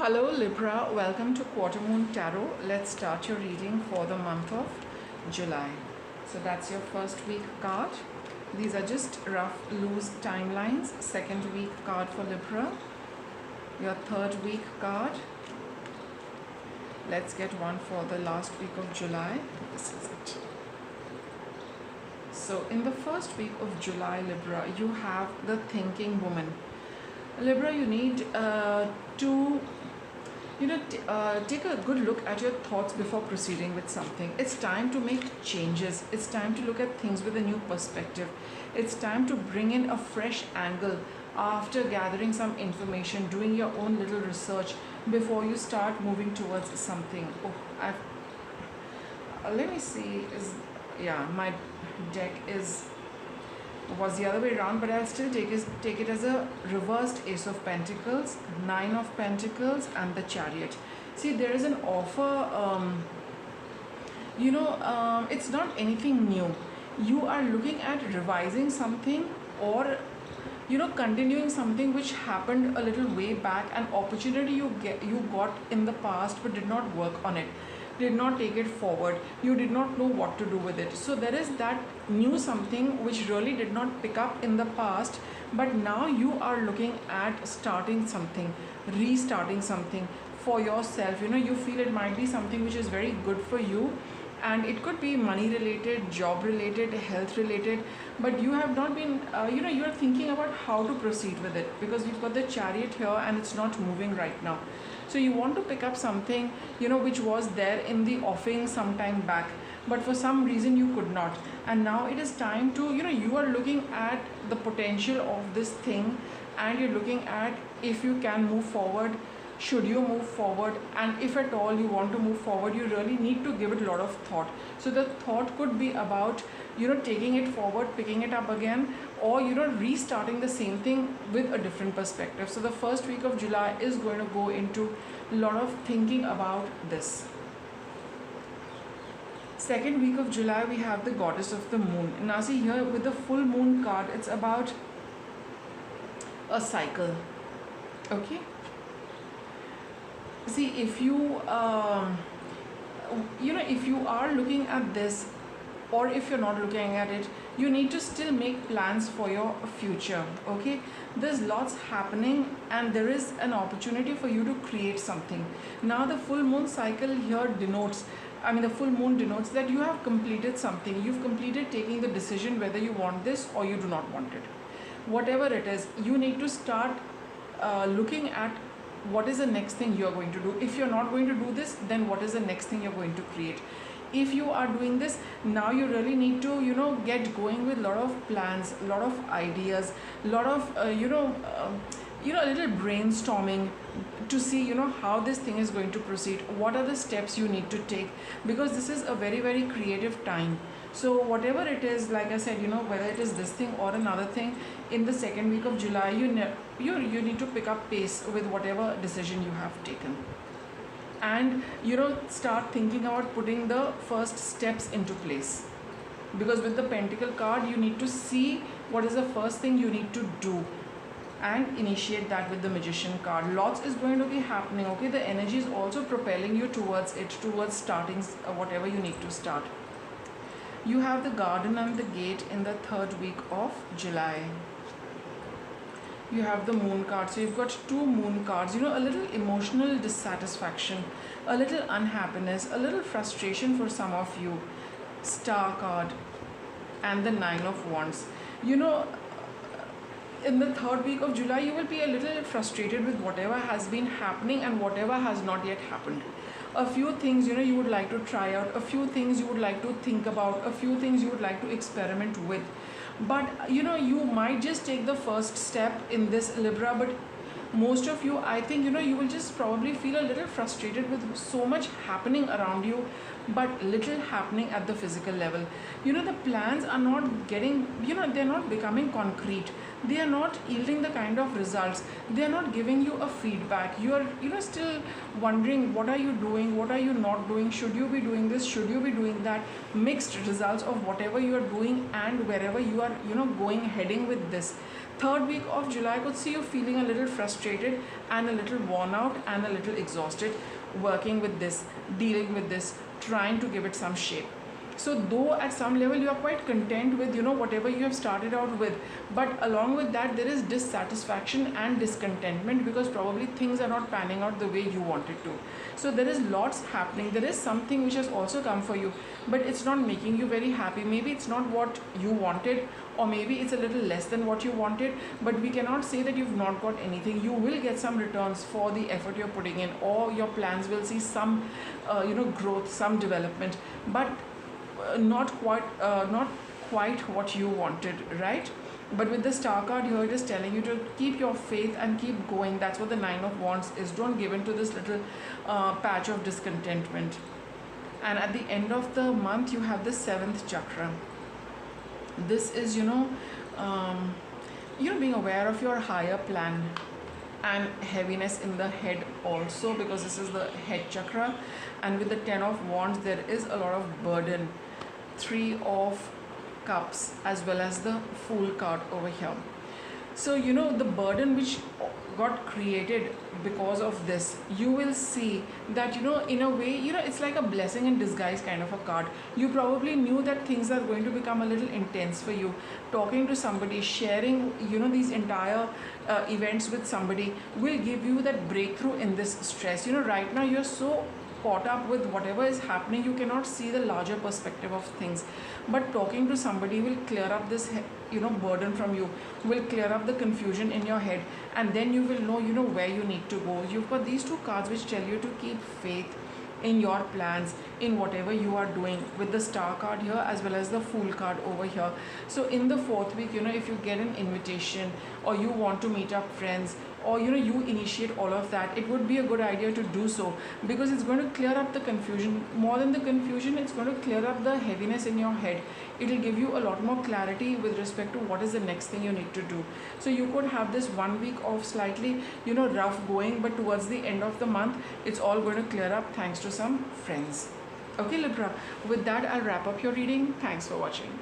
Hello Libra, welcome to Quarter Moon Tarot. Let's start your reading for the month of July. So that's your first week card. These are just rough, loose timelines. Second week card for Libra. Your third week card. Let's get one for the last week of July. This is it. So in the first week of July, Libra, you have the thinking woman. Libra, you need to take a good look at your thoughts before proceeding with something. It's time to make changes. It's time to look at things with a new perspective. It's time to bring in a fresh angle after gathering some information, doing your own little research before you start moving towards something. Let me see. My deck was the other way around, but I'll still take it as a reversed Ace of Pentacles, Nine of Pentacles, and the Chariot. See, there is an offer. It's not anything new. You are looking at revising something, or continuing something which happened a little way back, an opportunity you got in the past but did not work on it, did not take it forward, you did not know what to do with it. So there is that new something which really did not pick up in the past, but now you are looking at starting something, restarting something for yourself. You feel it might be something which is very good for you, and it could be money related, job related, health related, but you have not been you are thinking about how to proceed with it, because you've got the Chariot here and it's not moving right now. So you want to pick up something which was there in the offing some time back, but for some reason you could not, and now it is time to you are looking at the potential of this thing, and you're looking at if you can move forward, should you move forward, and if at all you want to move forward, you really need to give it a lot of thought. So the thought could be about taking it forward, picking it up again, or restarting the same thing with a different perspective. So the first week of July is going to go into a lot of thinking about this. Second week of July, we have the Goddess of the Moon. Now see here with the full moon card, it's about a cycle. Okay, see, if you if you are looking at this, or if you're not looking at it, you need to still make plans for your future. Okay, there's lots happening and there is an opportunity for you to create something. Now the full moon cycle here the full moon denotes that you have completed something. You've completed taking the decision whether you want this or you do not want it. Whatever it is, you need to start looking at what is the next thing you are going to do. If you're not going to do this, then what is the next thing you're going to create? If you are doing this, now you really need to get going with a lot of plans, a lot of ideas, a lot of a little brainstorming to see how this thing is going to proceed, what are the steps you need to take, because this is a very, very creative time. So whatever it is, like I said, whether it is this thing or another thing, in the second week of July, you need to pick up pace with whatever decision you have taken, and start thinking about putting the first steps into place. Because with the Pentacle card, you need to see what is the first thing you need to do and initiate that with the Magician card. Lots is going to be happening. Okay, the energy is also propelling you towards starting whatever you need to start. You have the Garden and the Gate in the third week of July. You have the Moon card. So you've got two Moon cards. A little emotional dissatisfaction, a little unhappiness, a little frustration for some of you. Star card and the Nine of Wands. In the third week of July, you will be a little frustrated with whatever has been happening and whatever has not yet happened. A few things you would like to try out, a few things you would like to think about, a few things you would like to experiment with, but you might just take the first step in this, Libra. But most of you, I think you will just probably feel a little frustrated with so much happening around you, but little happening at the physical level. The plans are not getting, they're not becoming concrete. They are not yielding the kind of results. They are not giving you a feedback. You are still wondering, what are you doing, what are you not doing, should you be doing this, should you be doing that. Mixed results of whatever you are doing and wherever you are heading with this. Third week of July, I could see you feeling a little frustrated and a little worn out and a little exhausted, working with this, dealing with this, trying to give it some shape. So though at some level you are quite content with whatever you have started out with, but along with that there is dissatisfaction and discontentment, because probably things are not panning out the way you wanted to. So there is lots happening. There is something which has also come for you, but it's not making you very happy. Maybe it's not what you wanted, or maybe it's a little less than what you wanted, but we cannot say that you've not got anything. You will get some returns for the effort you're putting in, or your plans will see some growth, some development, but not quite what you wanted, right? But with the Star card here, it is telling you to keep your faith and keep going. That's what the Nine of Wands is. Don't give in to this little patch of discontentment. And at the end of the month, you have the 7th chakra. This is being aware of your higher plan, and heaviness in the head also, because this is the head chakra. And with the 10 of Wands, there is a lot of burden. 3 of Cups as well as the Fool card over here. So the burden which got created because of this, you will see that in a way it's like a blessing in disguise kind of a card. You probably knew that things are going to become a little intense for you. Talking to somebody, sharing these entire events with somebody will give you that breakthrough in this stress. Right now you're so caught up with whatever is happening, you cannot see the larger perspective of things. But talking to somebody will clear up this burden from you, will clear up the confusion in your head, and then you will know where you need to go. You've got these 2 cards which tell you to keep faith in your plans, in whatever you are doing, with the Star card here as well as the Fool card over here. So in the 4th week, if you get an invitation, or you want to meet up friends, or you initiate all of that, it would be a good idea to do so, because it's going to clear up the confusion. More than the confusion, it's going to clear up the heaviness in your head. It will give you a lot more clarity with respect to what is the next thing you need to do. So you could have this 1 week of slightly rough going, but towards the end of the month it's all going to clear up thanks to some friends. Okay, Libra, with that I'll wrap up your reading. Thanks for watching.